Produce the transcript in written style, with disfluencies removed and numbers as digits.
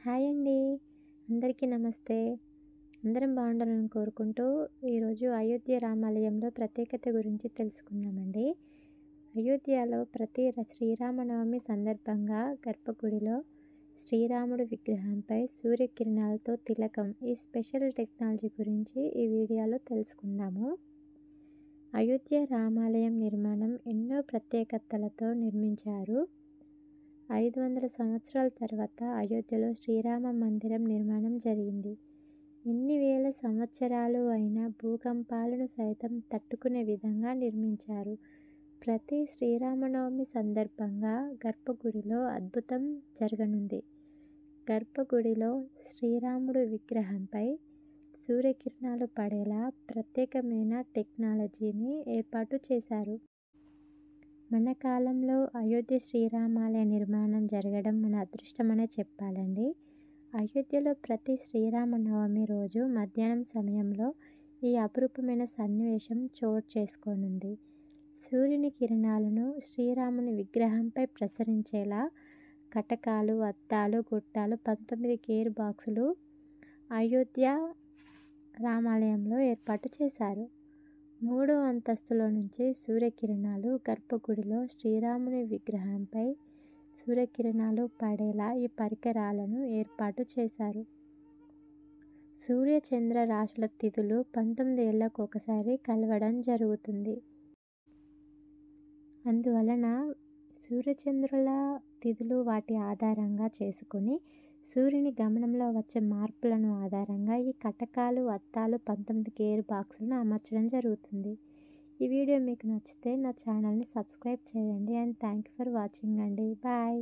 Hi అండి. అందరికీ నమస్తే. అందరం బాగుండాలని కోరుకుంటూ ఈరోజు అయోధ్య రామాలయంలో ప్రత్యేకత గురించి తెలుసుకుందామండి. అయోధ్యలో శ్రీరామనవమి సందర్భంగా గర్భగుడిలో శ్రీరాముడి విగ్రహంపై సూర్యకిరణాలతో తిలకం ఈ స్పెషల్ టెక్నాలజీ గురించి ఈ వీడియోలో తెలుసుకుందాము. అయోధ్య రామాలయం నిర్మాణం ఎన్నో ప్రత్యేకతలతో నిర్మించారు. 500 సంవత్సరాల తర్వాత అయోధ్యలో శ్రీరామ మందిరం నిర్మాణం జరిగింది. ఎన్ని వేల సంవత్సరాలు అయినా భూకంపాలను సైతం తట్టుకునే విధంగా నిర్మించారు. ప్రతి శ్రీరామనవమి సందర్భంగా గర్భగుడిలో అద్భుతం జరగనుంది. గర్భగుడిలో శ్రీరాముడు విగ్రహంపై సూర్యకిరణాలు పడేలా ప్రత్యేకమైన టెక్నాలజీని ఏర్పాటు చేశారు. మన కాలంలో అయోధ్య శ్రీరామాలయ నిర్మాణం జరగడం మన అదృష్టమనే చెప్పాలండి. అయోధ్యలో ప్రతి శ్రీరామనవమి రోజు మధ్యాహ్నం సమయంలో ఈ అపురూపమైన సన్నివేశం చోటు చేసుకోనుంది. సూర్యుని కిరణాలను శ్రీరాముని విగ్రహంపై ప్రసరించేలా కటకాలు, అద్దాలు, గొట్టాలు 19 గేర్ బాక్సులు అయోధ్య రామాలయంలో ఏర్పాటు చేశారు. 3వ అంతస్తులో నుంచి సూర్యకిరణాలు గర్భగుడిలో శ్రీరాముని విగ్రహంపై సూర్యకిరణాలు పడేలా ఈ పరికరాలను ఏర్పాటు చేశారు. సూర్య చంద్ర రాశుల తిథులు 19 ఏళ్లకు ఒకసారి కలవడం జరుగుతుంది. అందువలన సూర్యచంద్రుల తిథులు వాటి ఆధారంగా చేసుకుని సూర్యుని గమనంలో వచ్చే మార్పులను ఆధారంగా ఈ కటకాలు, అద్దాలు 19 గేర్ బాక్సులను అమర్చడం జరుగుతుంది. ఈ వీడియో మీకు నచ్చితే నా ఛానల్ని సబ్స్క్రైబ్ చేయండి. And thank you for watching అండి. బాయ్.